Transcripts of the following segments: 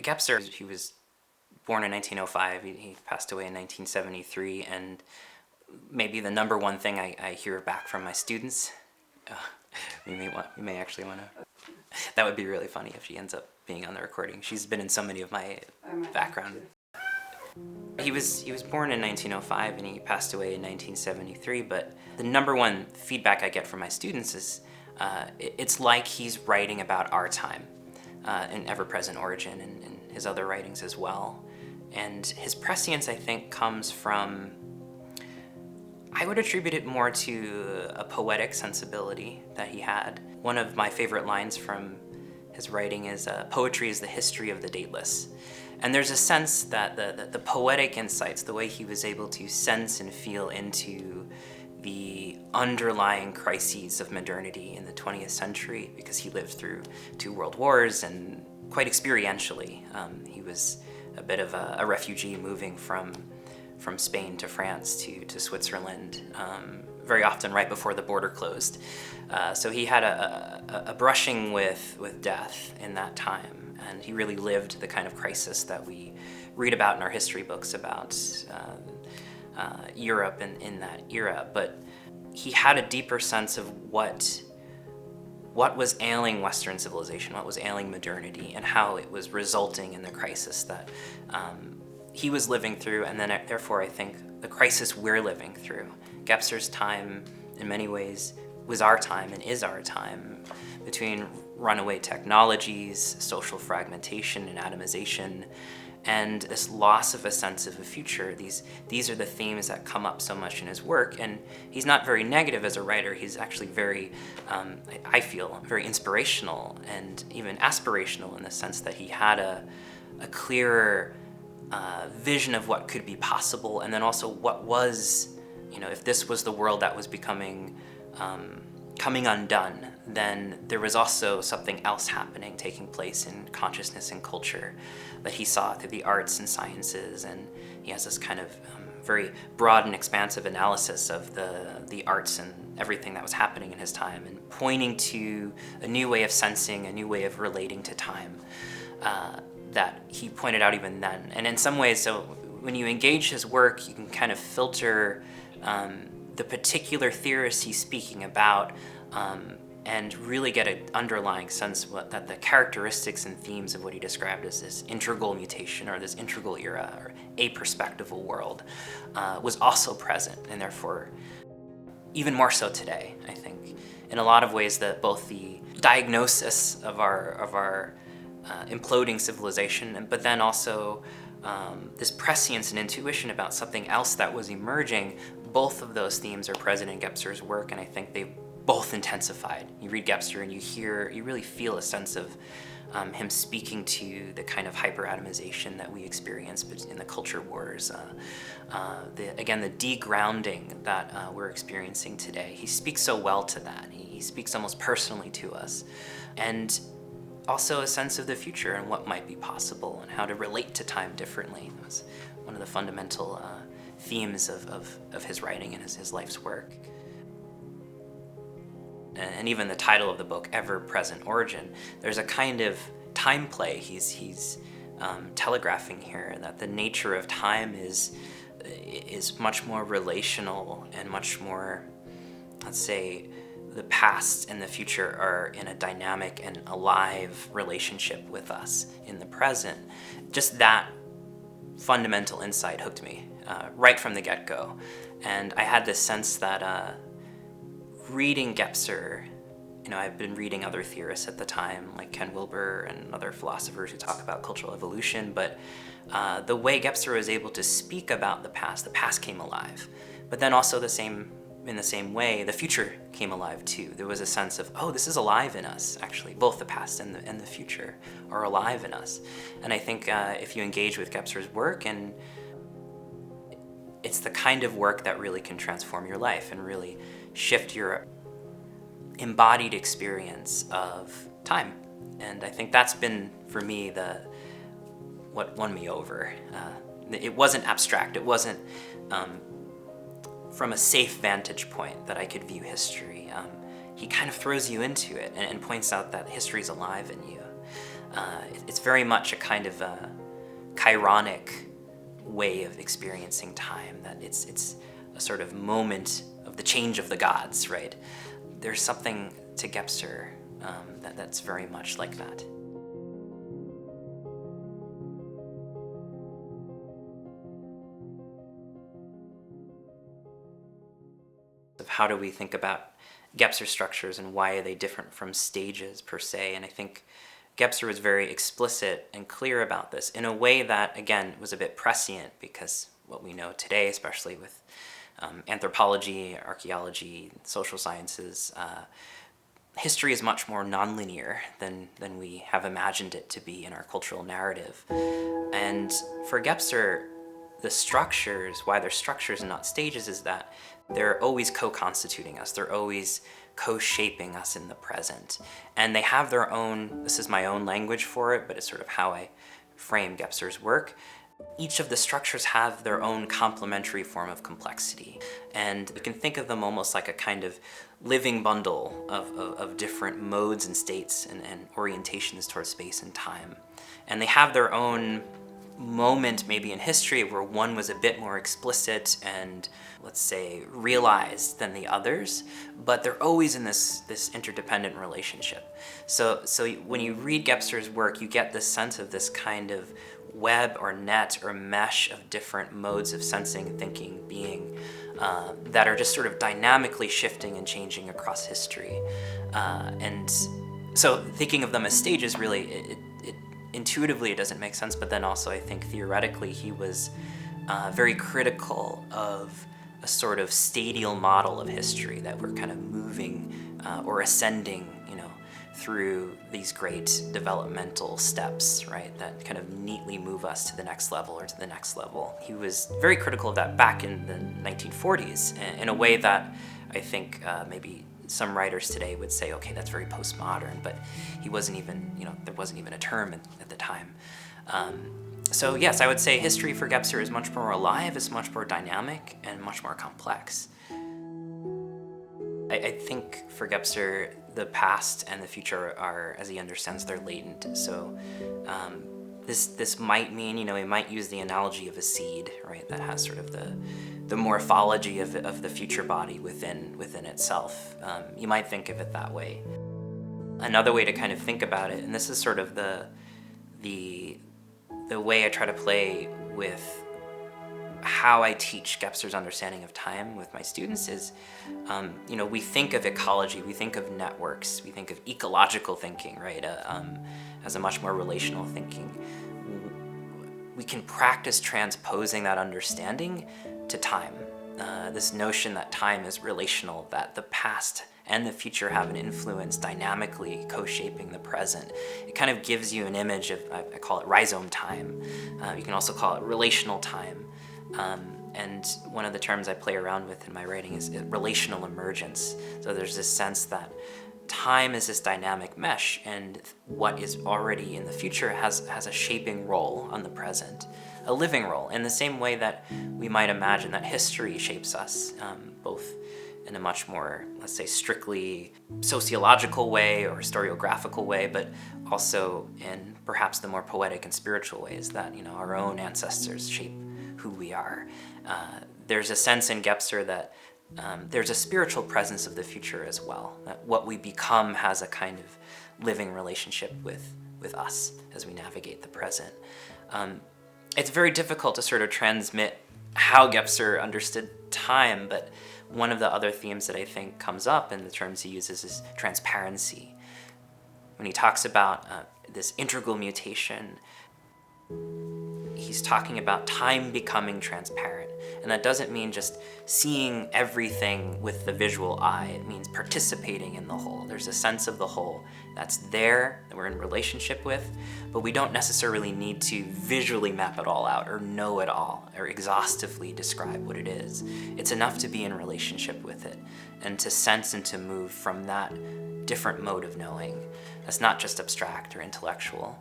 Gebser, he was born in 1905. He passed away in 1973, and maybe the number one thing I hear back from my students, you may actually want to. That would be really funny if she ends up being on the recording. She's been in so many of my background. He was born in 1905 and he passed away in 1973. But the number one feedback I get from my students is it's like he's writing about our time, in Ever-Present Origin and his other writings as well. And his prescience, I think, comes from, I would attribute it more to a poetic sensibility that he had. One of my favorite lines from his writing is, poetry is the history of the dateless. And there's a sense that the poetic insights, the way he was able to sense and feel into the underlying crises of modernity in the 20th century, because he lived through 2 world wars and quite experientially. He was a bit of a refugee moving from Spain to France to Switzerland, very often right before the border closed. So he had a brushing with death in that time, and he really lived the kind of crisis that we read about in our history books about Europe in that era. But he had a deeper sense of what was ailing Western civilization, what was ailing modernity, and how it was resulting in the crisis that he was living through, and then therefore I think the crisis we're living through. Gebser's time, in many ways, was our time and is our time, between runaway technologies, social fragmentation and atomization, and this loss of a sense of a future. These are the themes that come up so much in his work, and he's not very negative as a writer. He's actually very, I feel, very inspirational and even aspirational in the sense that he had a clearer vision of what could be possible, and then also what was, if this was the world that was becoming coming undone, then there was also something else taking place in consciousness and culture that he saw through the arts and sciences. And he has this kind of very broad and expansive analysis of the arts and everything that was happening in his time, and pointing to a new way of sensing, a new way of relating to time that he pointed out even then. And in some ways, so when you engage his work, you can kind of filter the particular theorists he's speaking about, and really get an underlying sense that the characteristics and themes of what he described as this integral mutation, or this integral era, or a perspectival world, was also present, and therefore even more so today, I think. In a lot of ways, that both the diagnosis of our imploding civilization, but then also this prescience and intuition about something else that was emerging, both of those themes are present in Gebser's work, and I think they've both intensified. You read Gebser and you really feel a sense of him speaking to the kind of hyperatomization that we experience in the culture wars. Again, the degrounding that we're experiencing today. He speaks so well to that. He speaks almost personally to us. And also a sense of the future and what might be possible and how to relate to time differently. That was one of the fundamental themes of his writing and his life's work. And even the title of the book, Ever-Present Origin, there's a kind of time play he's telegraphing here, that the nature of time is much more relational and much more, let's say, the past and the future are in a dynamic and alive relationship with us in the present. Just that fundamental insight hooked me right from the get-go. And I had this sense that reading Gebser, I've been reading other theorists at the time, like Ken Wilber and other philosophers who talk about cultural evolution, but the way Gebser was able to speak about the past came alive. But then also in the same way, the future came alive too. There was a sense of, oh, this is alive in us, actually. Both the past and the future are alive in us. And I think if you engage with Gebser's work, and it's the kind of work that really can transform your life and really shift your embodied experience of time. And I think that's been, for me, what won me over. It wasn't abstract. It wasn't from a safe vantage point that I could view history. He kind of throws you into it and points out that history is alive in you. It's very much a kind of a chironic way of experiencing time, that it's a sort of moment of the change of the gods, right? There's something to Gebser that's very much like that. Of how do we think about Gebser structures and why are they different from stages per se? And I think Gebser was very explicit and clear about this in a way that, again, was a bit prescient, because what we know today, especially with anthropology, archaeology, social sciences, history is much more nonlinear than we have imagined it to be in our cultural narrative. And for Gebser, the structures, why they're structures and not stages, is that they're always co-constituting us. They're always co-shaping us in the present. And they have their own, this is my own language for it, but it's sort of how I frame Gebser's work. Each of the structures have their own complementary form of complexity. And you can think of them almost like a kind of living bundle of different modes and states and orientations towards space and time. And they have their own moment maybe in history where one was a bit more explicit and, let's say, realized than the others, but they're always in this interdependent relationship. So when you read Gebser's work, you get this sense of this kind of web or net or mesh of different modes of sensing, thinking, being, that are just sort of dynamically shifting and changing across history. And so thinking of them as stages, really, intuitively it doesn't make sense, but then also I think theoretically he was very critical of a sort of stadial model of history, that we're kind of moving or ascending, through these great developmental steps, right, that kind of neatly move us to the next level or to the next level. He was very critical of that back in the 1940s in a way that I think maybe some writers today would say, okay, that's very postmodern, but he wasn't even, there wasn't even a term at the time. So yes, I would say history for Gebser is much more alive, it's much more dynamic, and much more complex. I think for Gebser, the past and the future are, as he understands, they're latent. So this might mean, we might use the analogy of a seed, right, that has sort of the morphology of the future body within itself. You might think of it that way. Another way to kind of think about it, and this is sort of the way I try to play with how I teach Gebser's understanding of time with my students, is, we think of ecology, we think of networks, we think of ecological thinking, right, as a much more relational thinking. We can practice transposing that understanding to time. This notion that time is relational, that the past and the future have an influence dynamically co-shaping the present. It kind of gives you an image of, I call it rhizome time. You can also call it relational time. And one of the terms I play around with in my writing is relational emergence. So there's this sense that time is this dynamic mesh, and what is already in the future has a shaping role on the present, a living role, in the same way that we might imagine that history shapes us, both in a much more, let's say, strictly sociological way or historiographical way, but also in perhaps the more poetic and spiritual ways that, our own ancestors shape who we are. There's a sense in Gebser that there's a spiritual presence of the future as well, that what we become has a kind of living relationship with us as we navigate the present. It's very difficult to sort of transmit how Gebser understood time, but one of the other themes that I think comes up in the terms he uses is transparency. When he talks about this integral mutation, he's talking about time becoming transparent. And that doesn't mean just seeing everything with the visual eye. It means participating in the whole. There's a sense of the whole that's there, that we're in relationship with, but we don't necessarily need to visually map it all out or know it all or exhaustively describe what it is. It's enough to be in relationship with it and to sense and to move from that different mode of knowing. That's not just abstract or intellectual.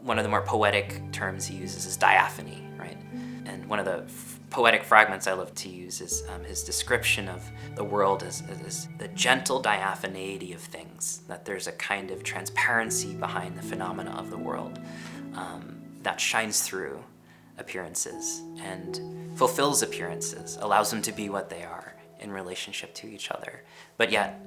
one of the more poetic terms he uses is diaphany, right? And one of the poetic fragments I love to use is his description of the world as the gentle diaphaneity of things, that there's a kind of transparency behind the phenomena of the world that shines through appearances and fulfills appearances, allows them to be what they are in relationship to each other. But yet,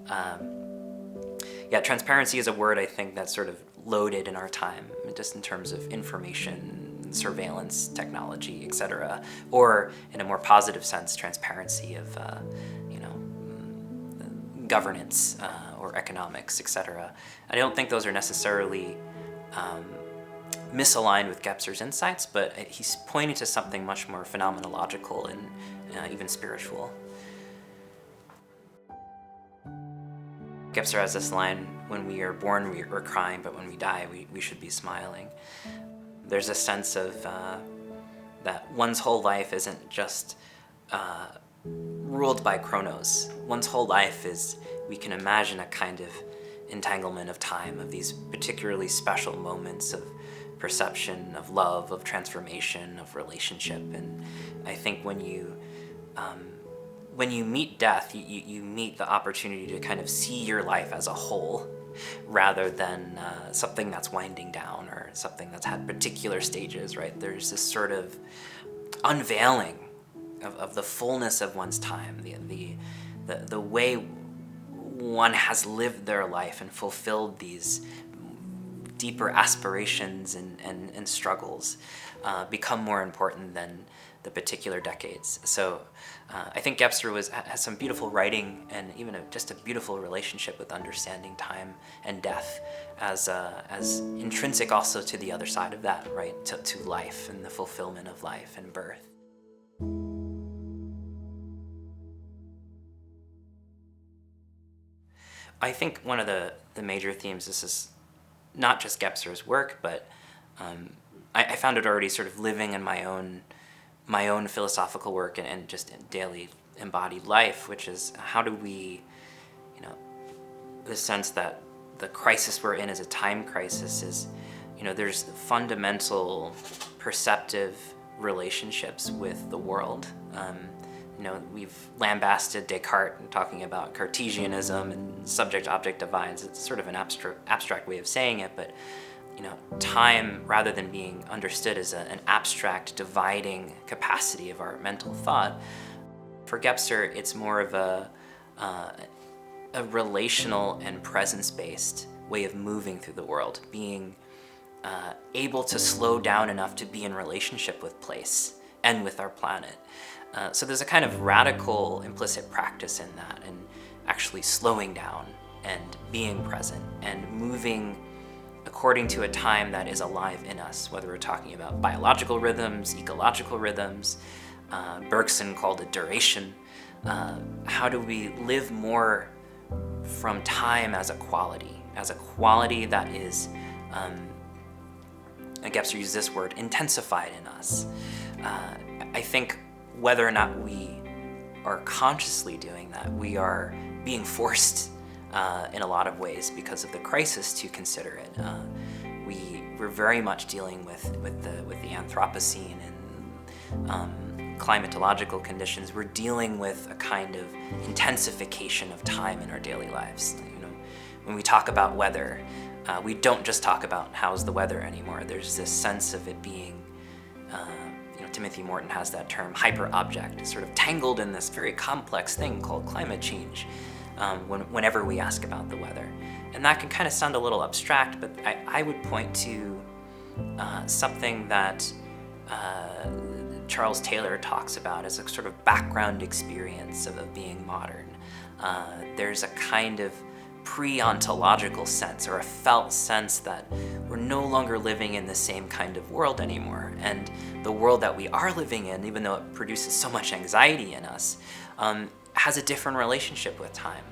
transparency is a word I think that's sort of loaded in our time, just in terms of information, surveillance, technology, etc. Or in a more positive sense, transparency of, governance or economics, etc. I don't think those are necessarily misaligned with Gebser's insights, but he's pointing to something much more phenomenological and even spiritual. Gebser has this line, when we are born we're crying, but when we die we should be smiling. There's a sense of that one's whole life isn't just ruled by chronos. One's whole life is, we can imagine a kind of entanglement of time, of these particularly special moments of perception, of love, of transformation, of relationship. And I think when you meet death, you meet the opportunity to kind of see your life as a whole, rather than something that's winding down or something that's had particular stages, right? There's this sort of unveiling of the fullness of one's time, the way one has lived their life and fulfilled these deeper aspirations and struggles become more important than the particular decades. So I think Gebser has some beautiful writing and even just a beautiful relationship with understanding time and death as intrinsic also to the other side of that, right? To life and the fulfillment of life and birth. I think one of the major themes, this is not just Gebser's work, but I found it already sort of living in my own philosophical work and just in daily embodied life, which is how do we, the sense that the crisis we're in is a time crisis is, there's fundamental perceptive relationships with the world. We've lambasted Descartes talking about Cartesianism and subject-object divides. It's sort of an abstract way of saying it, but time, rather than being understood as an abstract dividing capacity of our mental thought, for Gebser, it's more of a relational and presence-based way of moving through the world, being able to slow down enough to be in relationship with place and with our planet. So there's a kind of radical implicit practice in that, and actually slowing down and being present and moving according to a time that is alive in us, whether we're talking about biological rhythms, ecological rhythms. Bergson called it duration. How do we live more from time as a quality that is, Gebser used this word, intensified in us. I think whether or not we are consciously doing that, we are being forced in a lot of ways because of the crisis to consider it. We're very much dealing with the Anthropocene and climatological conditions. We're dealing with a kind of intensification of time in our daily lives. When we talk about weather, we don't just talk about how's the weather anymore. There's this sense of it being, Timothy Morton has that term, hyper-object, sort of tangled in this very complex thing called climate change whenever we ask about the weather. And that can kind of sound a little abstract, but I would point to something that Charles Taylor talks about as a sort of background experience of being modern. There's a kind of pre-ontological sense or a felt sense that we're no longer living in the same kind of world anymore. And the world that we are living in, even though it produces so much anxiety in us, has a different relationship with time.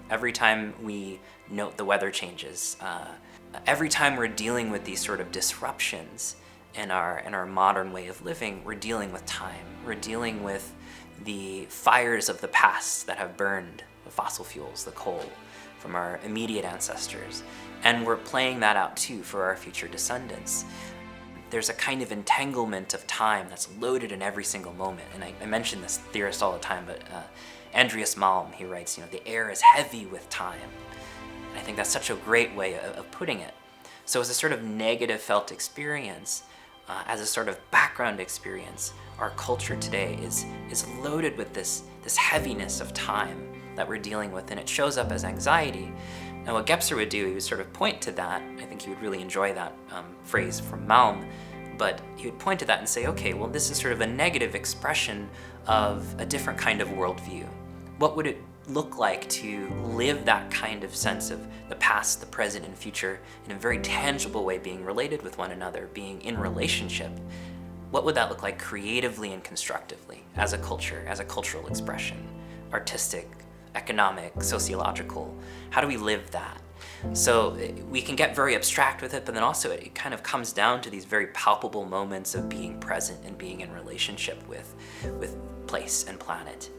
Every time we note the weather changes, every time we're dealing with these sort of disruptions in our modern way of living, we're dealing with time. We're dealing with the fires of the past that have burned the fossil fuels, the coal, from our immediate ancestors. And we're playing that out too for our future descendants. there's a kind of entanglement of time that's loaded in every single moment. And I mention this theorist all the time, but Andreas Malm, he writes, the air is heavy with time. And I think that's such a great way of putting it. So as a sort of negative felt experience, as a sort of background experience, our culture today is loaded with this heaviness of time that we're dealing with, and it shows up as anxiety. Now what Gebser would do, he would sort of point to that. I think he would really enjoy that phrase from Malm, but he would point to that and say, okay, well, this is sort of a negative expression of a different kind of worldview. What would it look like to live that kind of sense of the past, the present, and future in a very tangible way, being related with one another, being in relationship? What would that look like creatively and constructively as a culture, as a cultural expression, artistic, economic, sociological? How do we live that? So we can get very abstract with it, but then also it kind of comes down to these very palpable moments of being present and being in relationship with place and planet.